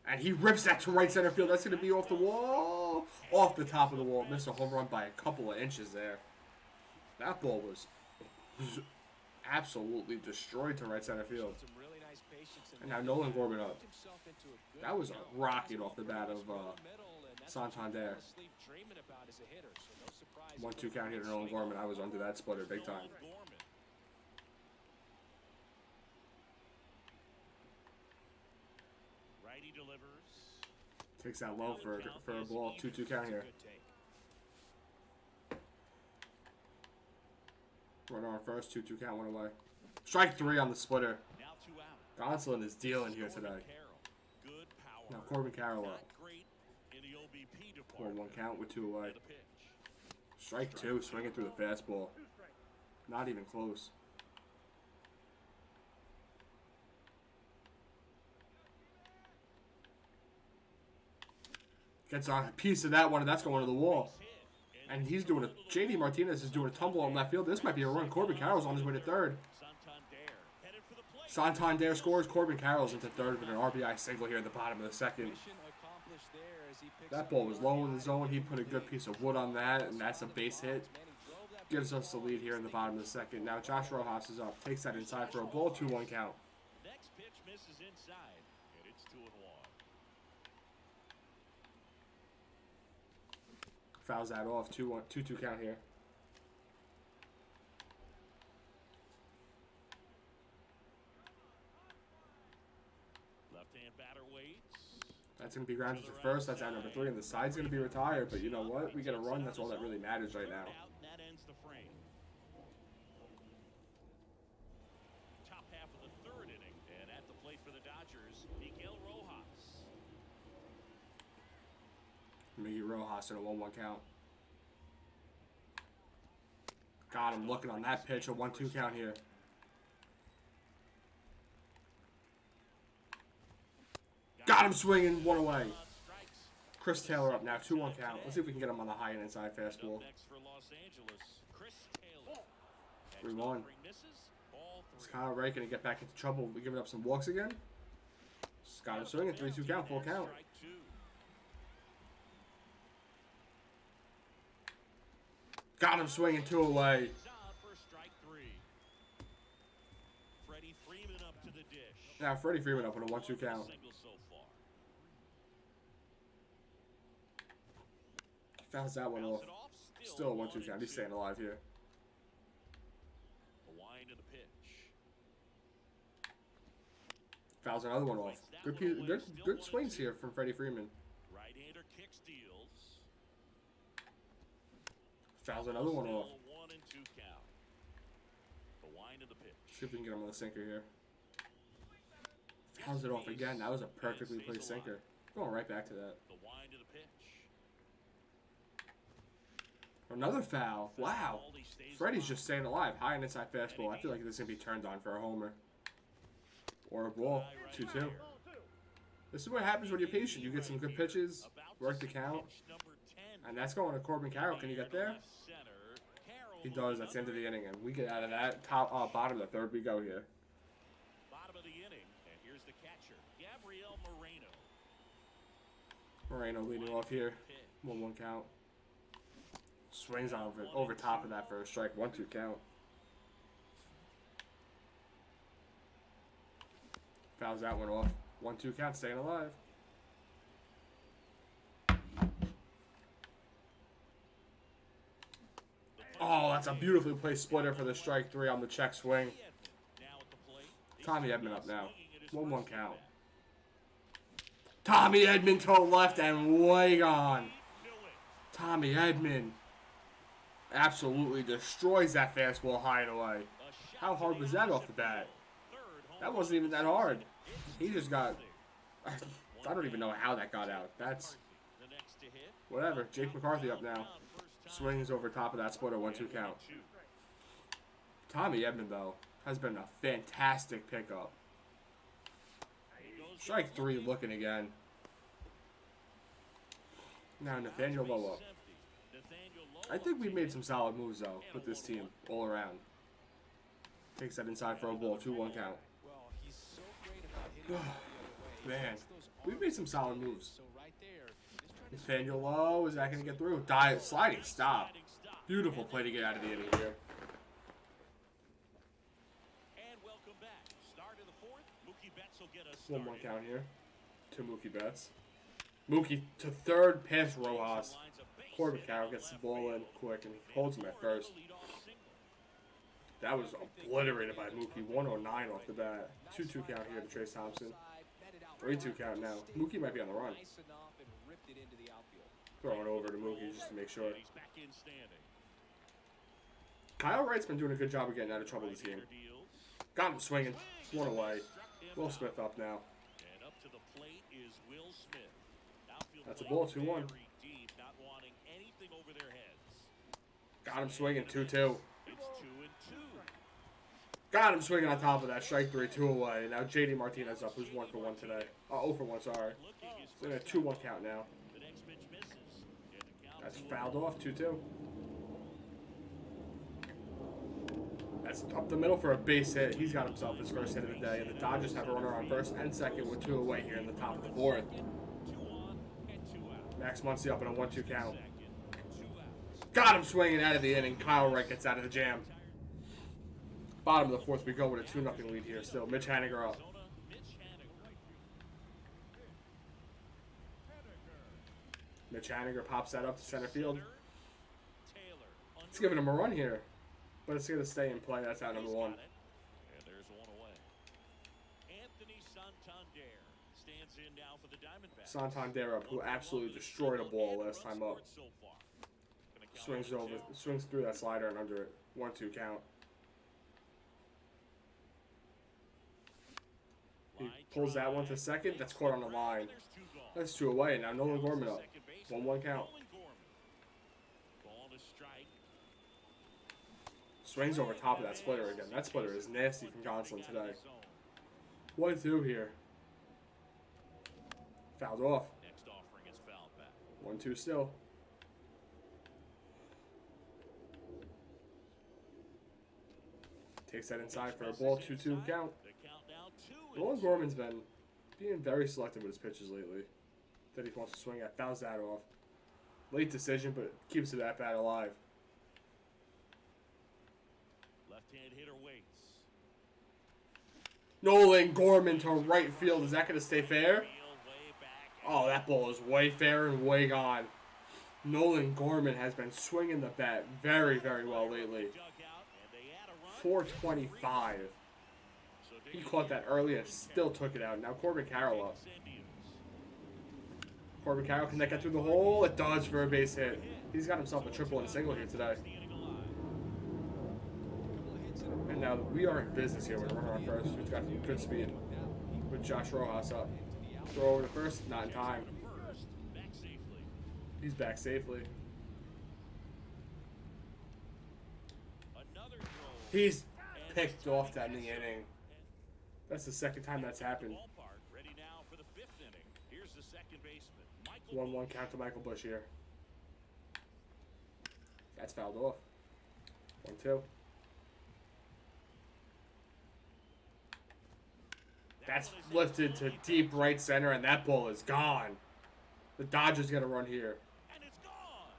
And he rips that to right center field. That's going to be off the wall. Off the top of the wall. Missed a home run by a couple of inches there. That ball was absolutely destroyed to right center field. And now Nolan Gorman up. That was a rocket off the bat of that's what you Santander. fall asleep dreaming about as a hitter. So no surprise. 1-2 count here to Nolan Gorman. I was under that splitter big time. Nolan Gorman. Righty delivers. Takes that low for a ball. 2-2 count here. Good take. Runner on first. 2-2 count. 1 away. Strike 3 on the splitter. Now 2 out. Gonsolin is dealing here today. Good power. Now Corbin Carroll Not up. great in the OBP department. 1-1 count with 2 away. The pitch. Strike 2. Swinging through the fastball. Not even close. Gets on a piece of that one, and that's going to the wall. And he's doing a. JD Martinez is doing a tumble on left field. This might be a run. Corbin Carroll's on his way to third. Santander headed for the plate. Santander scores. Corbin Carroll's into third with an RBI single here at the bottom of the second. Mission accomplished there as he picks That up ball the was run. low in the zone. He put a good piece of wood on that, and that's a base hit. Gives us the lead here in the bottom of the second. Now Josh Rojas is up. Takes that inside for a ball. 2-1 count. Next pitch misses inside, and it's 2-1. Fouls that off. 2-2 count here. Left-hand batter waits. That's going to be grounded to first. That's out number 3. And the side's going to be retired. But you know what? We get a run. That's all that really matters right now. Out, and that ends the frame. Top half of the third inning, and at the plate for the Dodgers, Miguel Rojas. Miggy Rojas in a 1-1 count. Got him looking on that pitch. A 1-2 count here. Got him swinging. 1 away. Strikes. Chris Taylor up now. 2-1 count. Let's see if we can get him on the high and inside fastball. Up next for Los Angeles, Chris Taylor. 3-1. Next misses, all Is 3. Kyle Ray going to get back into trouble? We giving up some walks again? Just got him swinging. 3-2 count. Full count. Strike 2. Got him swinging. 2 away. He's on for strike 3. Freddie Freeman up to the dish. Now Freddie Freeman up on a 1-2 count. Single so far. Fouls that one off. Bounce it off, Still a 1-2 count. He's 1-2. staying alive here. The wind of the pitch. Fouls another one off. Good swings here from Freddie Freeman. Right-hander kick steals. Fouls another one off. Still 1 and 2 count. The wind of the pitch. See if we can get him on the sinker here. Fouls it off again. That was a perfectly placed sinker. Going right back to that. The wind of the pitch. Another foul. Wow. Freddie's just staying alive. High and inside fastball. I feel like this is going to be turned on for a homer. Or a ball. 2-2. This is what happens when you're patient. You get some good pitches, work the count, and that's going to Corbin Carroll. Can you get there? He does. That's the end of the inning, and we get out of that bottom of the third. We go here. Bottom of the inning, and here's the catcher, Gabriel Moreno. Moreno leading off here. 1-1 count. Swings over top of that for a strike. 1-2 count. Fouls that one off. 1-2 count. Staying alive. Oh, that's a beautifully placed splitter for the strike 3 on the check swing. Tommy Edman up now. 1-1 count. Tommy Edman to the left and way gone. Tommy Edman absolutely destroys that fastball high and away. How hard was that off the bat? That wasn't even that hard. He just got... I don't even know how that got out. That's... Whatever. Jake McCarthy up now. Swings over top of that splitter. 1-2 count. Tommy Edman, though, has been a fantastic pickup. Strike 3 looking again. Now Nathaniel Lowe up. I think we made some solid moves, though, with this team all around. Takes that inside for a ball. 2-1 count. Well, he's so great about hitting the ball the other way. Man, we've made some solid moves. So right there, just trying to Nathaniel Lowe, is that going to get through? Sliding stop. Beautiful play to get out of the inning here. And welcome back. Start of the fourth. Mookie Betts will get us 1-1 count here. To Mookie Betts. Mookie to third, past Rojas. Corbin Carroll gets the ball in quick and holds him at first. That was obliterated by Mookie. 109 off the bat. 2-2 count here to Trace Thompson. 3-2 count now. Mookie might be on the run. Throwing over to Mookie just to make sure. Kyle Wright's been doing a good job of getting out of trouble this game. Got him swinging. One away. Will Smith up now. That's a ball, 2-1. Got him swinging, 2-2. Got him swinging on top of that. Strike 3, 2 away. Now JD Martinez up, who's 1 for 1 today. 0 for 1, sorry. So in a 2-1 count now. That's fouled off, 2-2. That's up the middle for a base hit. He's got himself his first hit of the day. And the Dodgers have a runner on first and second with 2 away here in the top of the 4th. Max Muncy up in a 1-2 count. Got him swinging out of the inning. Kyle Wright gets out of the jam. Bottom of the 4th, we go with a 2-0 lead here still. Mitch Haniger up. Mitch Haniger pops that up to center field. It's giving him a run here. But it's going to stay in play. That's out number 1. And there's one away. Anthony Santander stands in now for the Diamondbacks. Santander up, who absolutely destroyed a ball last time up. Swings over, swings through that slider and under it. 1-2 count. He pulls that one to second. That's caught on the line. That's 2 away. Now Nolan Gorman up. 1-1 count. Swings over top of that splitter again. That splitter is nasty from Gonsolin today. 1-2 here. Fouled off. 1-2 still. Takes that inside for a ball. 2-2 count. Nolan Gorman's been being very selective with his pitches lately. That he wants to swing at. Fouls that off. Late decision, but keeps the at bat alive. Left-hand hitter waits. Nolan Gorman to right field. Is that going to stay fair? Oh, that ball is way fair and way gone. Nolan Gorman has been swinging the bat very, very well lately. 425. He caught that early and still took it out. Now Corbin Carroll up. Corbin Carroll, can that get through the hole? It does for a base hit. He's got himself a triple and a single here today. And now we are in business here with a runner on first. Who's got good speed. With Josh Rojas up. Throw over to first, not in time. He's back safely. He's picked off that in the inning. That's the second time that's happened. 1-1 count to Michael Bush here. That's fouled off. 1-2. That's lifted to deep right center, and that ball is gone. The Dodgers get a run here. And it's gone.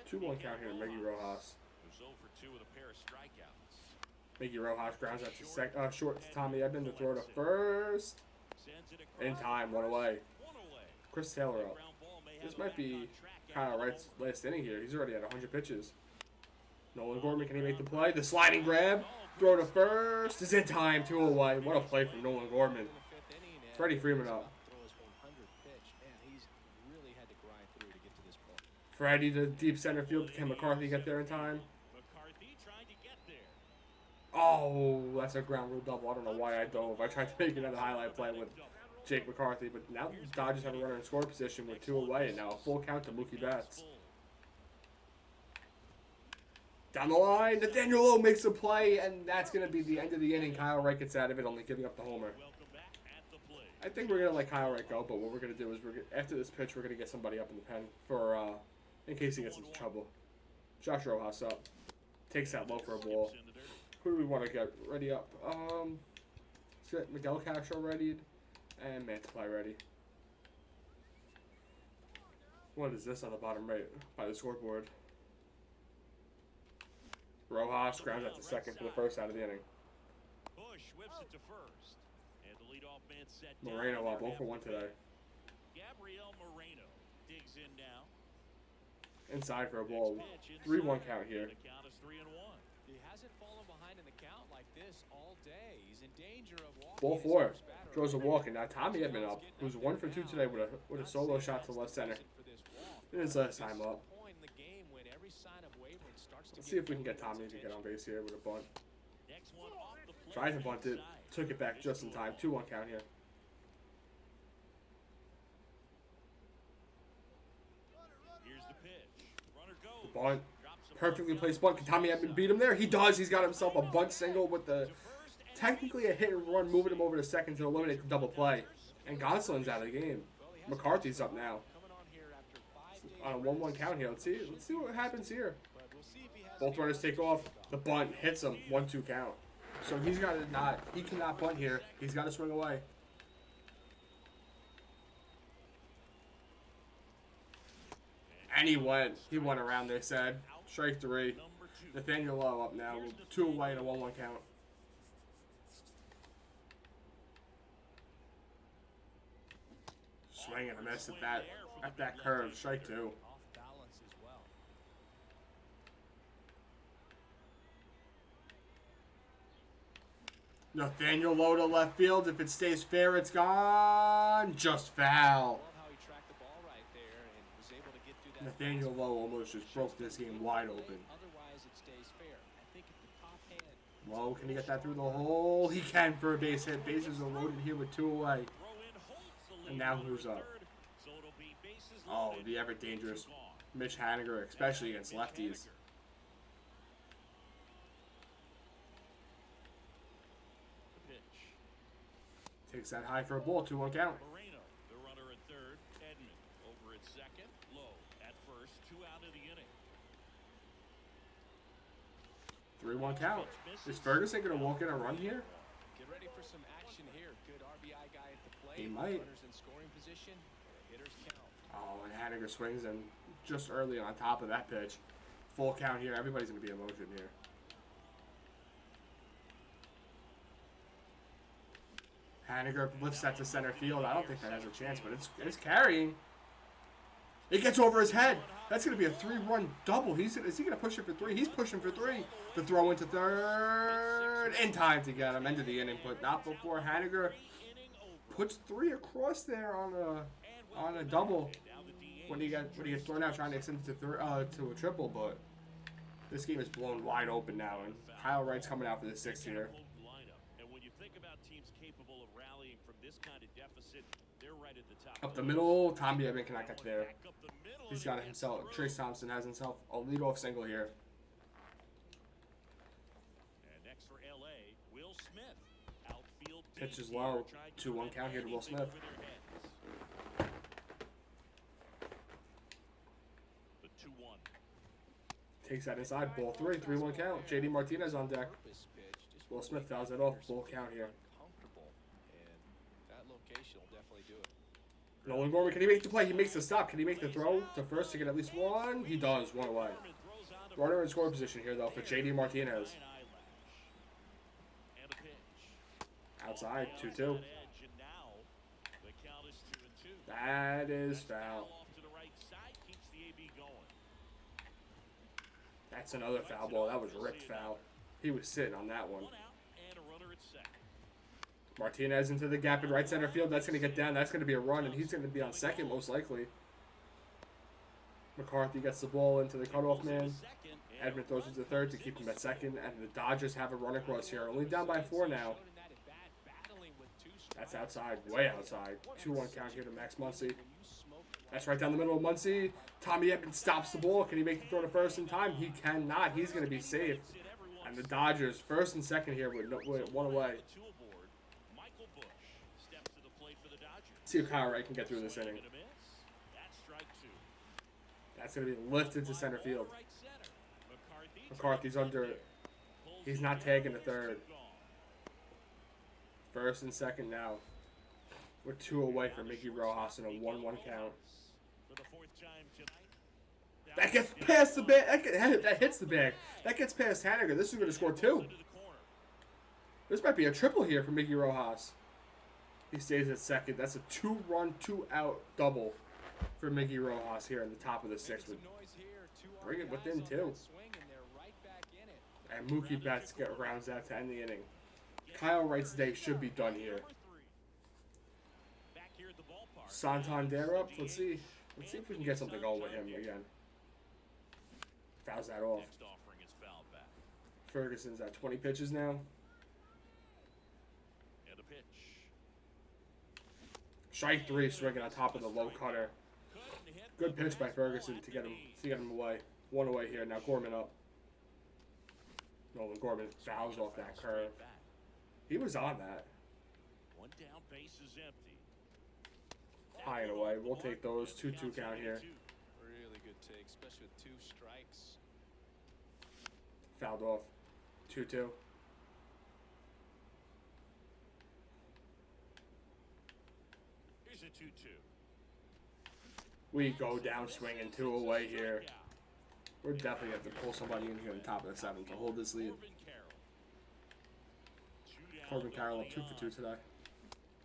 2-1 count here to Miggy Rojas. Who's 0 for 2 with a pair of strikeouts. Miggy Rojas grounds out to short to Tommy Edman to throw to first. In time, 1 away. Chris Taylor up. This might be Kyle Wright's last inning here. He's already at 100 pitches. Nolan Gorman, can he make the play? The sliding grab. Throw to first. Is in time, 2 away. What a play from Nolan Gorman. Freddie Freeman up. Freddie to deep center field. Can McCarthy get there in time? Oh, that's a ground rule double. I don't know why I dove. I tried to make another highlight play with Jake McCarthy, but now the Dodgers have a runner in score position with 2 away, and now a full count to Mookie Betts. Down the line, Nathaniel Lowe makes a play, and that's going to be the end of the inning. Kyle Wright gets out of it, only giving up the homer. I think we're going to let Kyle Wright go, but what we're going to do is after this pitch, we're going to get somebody up in the pen for in case he gets into trouble. Josh Rojas up. Takes that low for a ball. Who do we want to get ready up? Let's get Miguel Castro readied and Mantiply ready. What is this on the bottom right by the scoreboard? Rojas grounds out to second for the first out of the inning. Bush whips it to first. And the leadoff man set Moreno down up 0 for 1 today. Gabriel Moreno digs in now. Inside for a ball. 3-1 count here. The count is 3-1. He hasn't fallen behind in the count like this all day. He's in danger of walking. Ball 4. Draws a walk, and now Tommy Edman up, who's 1 for 2 today with a solo shot to left center. It is last time up. Let's see if we can get Tommy to get on base here with a bunt. Next one off the plate. Tried to bunt it, took it back just in time. 2-1 count here. Here's the pitch. Runner goes. The bunt. Drops a Perfectly bunt placed down. bunt. Can Tommy Edman beat him there? He does. He's got himself a bunt single with the technically a hit and run, moving him over to second to eliminate the double play. And Gonsolin's out of the game. McCarthy's up now. On a 1-1 count here. Let's see what happens here. Both runners take off. The bunt hits him. 1-2 count. So he cannot bunt here. He's got to swing away. And he went around, they said. Strike 3. Nathaniel Lowe up now. 2 away and a 1-1 count. Swing and a miss at that curve. Strike 2. Off balance as well. Nathaniel Lowe to left field. If it stays fair, it's gone. Just foul. Love how he tracked the ball right there and was able to get through that. Nathaniel Lowe almost just broke this game wide open. Otherwise, it stays fair. I think if the top hand. Lowe, can he get that through the hole? He can for a base hit. Bases are loaded here with 2 away. And now who's up? Oh, the ever dangerous Mitch Haniger, especially against lefties. Takes that high for a ball. 2-1 count. Moreno, the runner at third. Edman over at second. Low at first. 2 out of the inning. 3-1 count. Is Ferguson going to walk in a run here? Get ready for some action here. Good RBI guy at the plate. He might. Runners in scoring position. Hitters count. Oh, and Haniger swings and just early on top of that pitch. Full count here. Everybody's going to be in motion here. Haniger lifts that to center field. I don't think that has a chance, but it's carrying. It gets over his head. That's going to be a 3-run double. Is he going to push it for 3? He's pushing for 3. The throw into third. In time to get him. End of the inning, but not before Haniger puts 3 across there on a double when he gets thrown out trying to extend it to a triple. But this game is blown wide open now, and Kyle Wright's coming out for the 6th here. Up the middle, Tommy Edman cannot get there. He's got himself. Trace Thompson has himself a leadoff single here. And next for LA, Will Smith. Outfield Pitch is low. 2-1 count here to Will Smith. The 2-1. Takes that inside. Ball 3. 3-1 count. JD Martinez on deck. Will Smith fouls it off. Full count here. Comfortable, and that location will definitely do it. Nolan Gorman, can he make the play? He makes the stop. Can he make the throw to first to get at least 1? He does. 1 away. Runner in scoring position here, though, for JD Martinez. Outside, 2-2. That is foul. That's another foul ball. That was ripped foul. He was sitting on that one. Martinez into the gap in right center field. That's going to get down. That's going to be a run, and he's going to be on second most likely. McCarthy gets the ball into the cutoff man. Edman throws it to third to keep him at second, and the Dodgers have a run across here. Only down by 4 now. That's outside, way outside. 2-1 count here to Max Muncy. That's right down the middle of Muncy. Tommy Edman stops the ball. Can he make the throw to first in time? He cannot. He's going to be safe. And the Dodgers, first and second here with 1 away. See if Kyle Wright can get through this inning. That's going to be lifted to center field. McCarthy's under it. He's not tagging the third. First and second now. We're 2 away from Mickey Rojas in a 1-1 count. That gets past the bag. That hits the bag. That gets past Haniger. This is going to score 2. This might be a triple here for Mickey Rojas. He stays at second. That's a 2-run, 2-out double for Mickey Rojas here in the top of the sixth. Bring it within two. And Mookie Betts rounds out to end the inning. Kyle Wright's day should be done here. Santander up. Let's see. Let's see if we can get something going with him again. Fouls that off. Ferguson's at 20 pitches now. Strike 3, swinging on top of the low cutter. Good pitch by Ferguson to get him away. One away here. Now Gorman up. Nolan Gorman fouls off that curve. He was on that. One down, base is empty. High and away. We'll take those. 2-2 count here. Really good take, especially with 2 strikes. Fouled off. 2-2. Here's a 2-2. We go down swinging 2 away here. We're definitely going to have to pull somebody in here at the top of the 7th to hold this lead. Corbin Carroll up 2 for 2 today.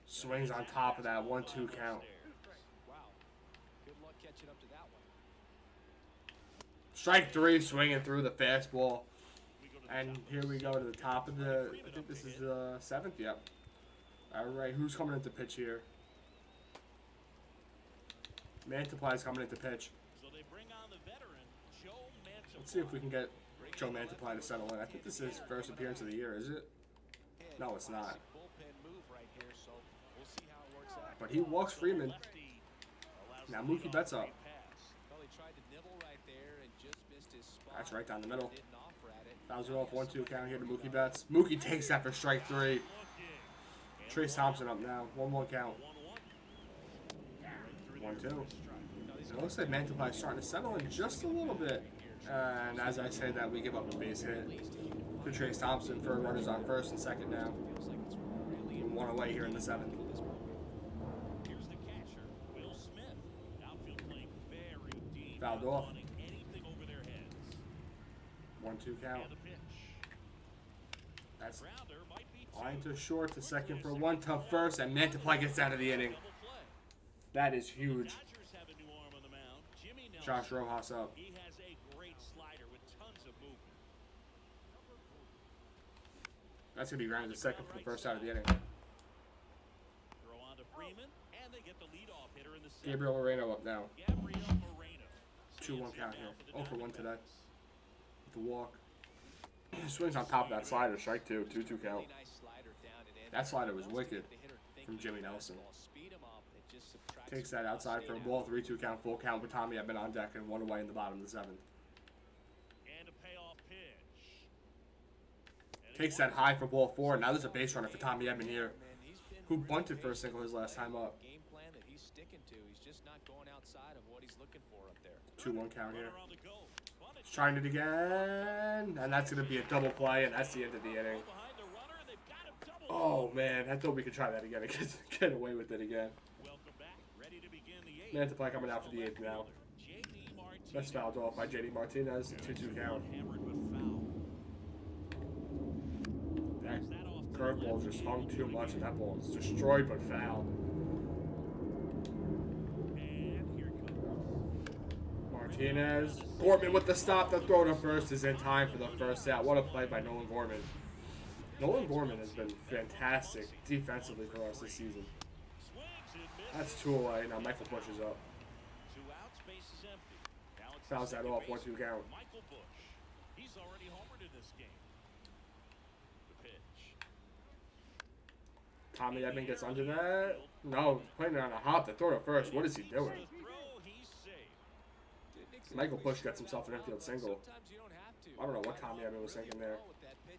Swings on top of that 1-2 count. Wow. Good luck catching up to that one. Strike 3, swinging through the fastball. And here we go to the top of the, I think this is the 7th, yep. All right, who's coming into pitch here? Mantiply's coming into pitch. So they bring on the veteran, Joe Mantiply. Let's see if we can get Joe Mantiply to settle in. I think this is his first appearance of the year, is it? No, it's not. But he walks Freeman. Now Mookie Betts up. That's right down the middle. Fouls it off 1-2 count here to Mookie Betts. Mookie takes that for strike 3. Trace Thompson up now. 1-1 count. 1-2. It looks like Mantiply's starting to settle in just a little bit. And as I say that, we give up a base hit to Trace Thompson for runners on first and second now. 1 away here in the 7th. Here's the catcher, Will Smith. Outfield playing very deep. Fouled off. Anything over their heads. 1-2 count. And the pitch. That's Grounder might be line to short to second for 1 to first, and Mantiply gets out of the inning. That is huge. Dodgers have a new arm on the mound. Jimmy Nelson. Josh Rojas up. He has a great slider with tons of movement. That's going to be grounded to second for the first out of the inning. Throw on to Freeman, and they get the leadoff hitter in the 7th. Gabriel Moreno up now. Gabriel Moreno. 2-1 count here. 0 for 1 today. With the walk. Swings on top of that slider. Strike 2. 2-2 count. That slider was wicked from Jimmy Nelson. Takes that outside for a ball. 3-2 count. Full count with Tommy Edman on deck and 1 away in the bottom of the 7th. And a payoff pitch. Takes that high for ball 4. Now there's a base runner for Tommy Edman here, who bunted for a single his last time up. Game plan that he's sticking to. He's just not going outside of what he's looking for up there. 2-1 count here. He's trying it again, and that's going to be a double play, and that's the end of the inning. Oh man, I thought we could try that again and get away with it again. Mantiply coming out for the 8th now. That's fouled off by JD Martinez. 2-2 count. That curveball just hung too much, and that ball is destroyed but fouled. Martinez. Gorman with the stop. The throw to first is in time for the first out. What a play by Nolan Gorman. Nolan Gorman has been fantastic defensively for us this season. That's 2 away. Now Michael Bush is up. Fouls that off. 1-2 count. Michael Bush. He's already homered in this game. The pitch. Tommy Edman gets under that. No, playing it on a hop. The throw to first. What is he doing? Michael Bush gets himself an infield single. I don't know what Tommy Edman was thinking there.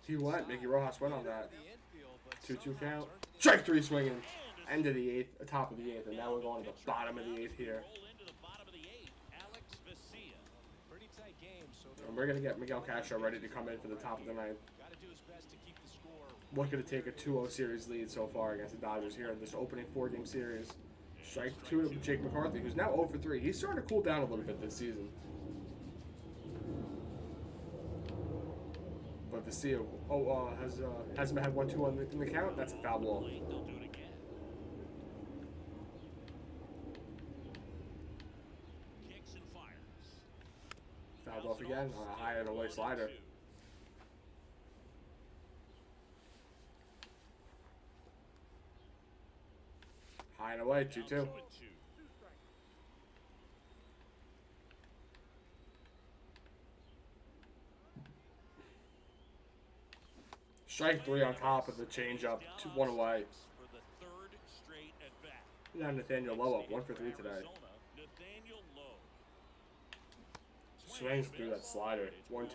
He went. Mickey Rojas went on that. 2-2 count. Strike 3 swinging. End of the 8th, top of the 8th, and now we're going to the bottom of the 8th here. And we're going to get Miguel Castro ready to come in for the top of the 9th. Looking to take a 2-0 series lead so far against the Dodgers here in this opening 4-game series. Strike 2 to Jake McCarthy, who's now 0 for 3. He's starting to cool down a little bit this season. But the Vesia hasn't had 1-2 in the count. That's a foul ball. They'll do it again. Kicks and fires. Fouled off again on a high and away slider. High and away, 2-2. Strike 3 on top of the changeup, 2-1 away. For the third straight at bat. Now Nathaniel Lowe up 1 for 3 today. Nathaniel Lowe. Swings through that slider, 1-2.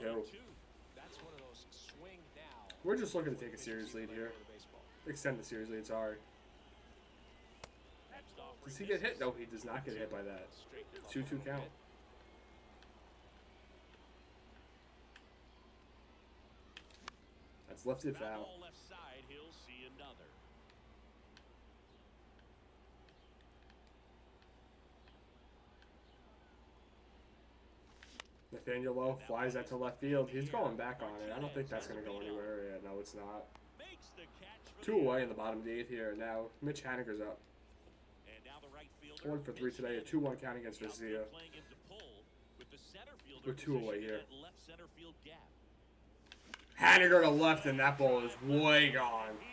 That's one of those swing now. We're just looking to take a series lead here. Extend the series lead, sorry. Does he get hit? No, he does not get hit by that. 2-2 count. That's lifted foul. Left side, he'll see another. Nathaniel Lowe flies that to left field. He's going back on it. I don't think that's going to go anywhere. Yeah, no, it's not. Makes the catch for 2 away in the bottom of the 8th here. Now, Mitch Haniger's up. And now the right fielder, 1 for 3 today. A 2-1 count against Vesia. playing him to pull with the center fielder We're 2 away positioned here. at left center field gap. Haniger to left, and that ball is way gone. He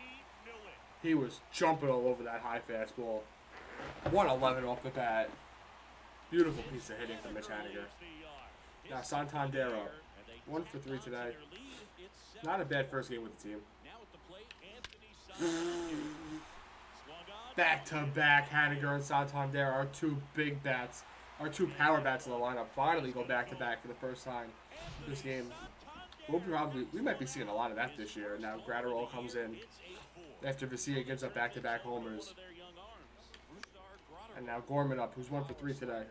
knew it. He was jumping all over that high fastball. 111 off the bat. Beautiful piece of hitting from Mitch Haniger. Now Santander up. 1 for 3 today. Not a bad first game with the team. Now at the plate, Anthony Santander. Swung on. Back to back, Haniger and Santander, our 2 big bats, our 2 power bats in the lineup, finally go back to back for the first time this game. We might be seeing a lot of that this year. Now Gratterall comes in after Vesia gives up back to back homers. And now Gorman up, who's 1 for 3 today.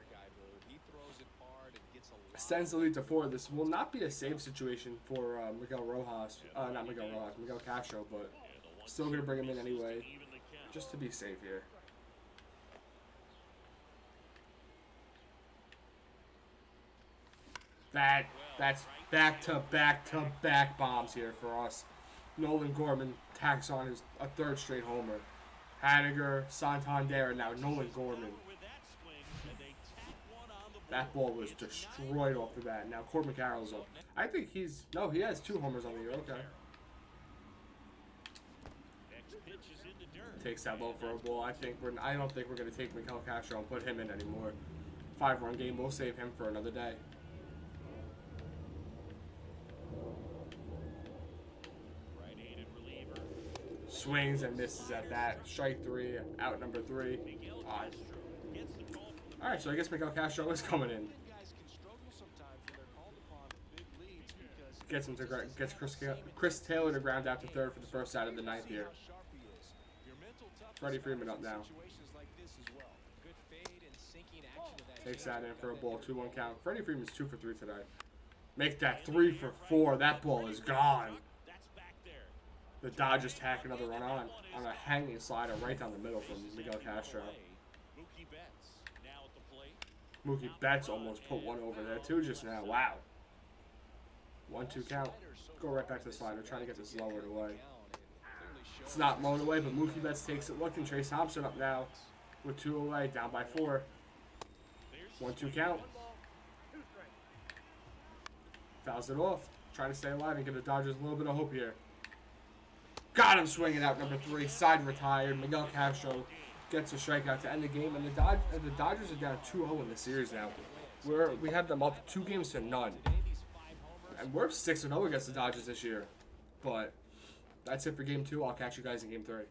Extends the lead to 4. This will not be a save situation for Miguel Castro, but still going to bring him in anyway, just to be safe here. That's back-to-back-to-back bombs here for us. Nolan Gorman tacks on a 3rd straight homer. Haniger, Santander, and now Nolan Gorman. That ball was destroyed off the bat. Now Corbin Carroll's up. I think he has 2 homers on the year. Okay. Takes that low for a ball. I don't think we're gonna take Miguel Castro and put him in anymore. 5-run game. We'll save him for another day. Swings and misses at that. Strike 3. Out number 3. All right, so I guess Miguel Castro is coming in. Gets Chris Taylor to ground out to 3rd for the first out of the 9th here. Freddie Freeman up now. Takes that in for a ball, 2-1 count. Freddie Freeman's 2 for 3 today. Make that 3 for 4. That ball is gone. The Dodgers tack another run on a hanging slider right down the middle from Miguel Castro. Mookie Betts almost put one over there too just now. Wow. 1-2 count. Go right back to the slider. Trying to get this lowered away. It's not lowered away, but Mookie Betts takes it looking. Trace Thompson up now with 2 away. Down by 4. 1-2 count. Fouls it off. Trying to stay alive and give the Dodgers a little bit of hope here. Got him swinging out number 3. Side retired. Miguel Castro gets a strikeout to end the game, and the Dodgers are down 2-0 in the series now. We had them up 2 games to none, and we're 6-0 against the Dodgers this year. But that's it for Game 2. I'll catch you guys in Game 3.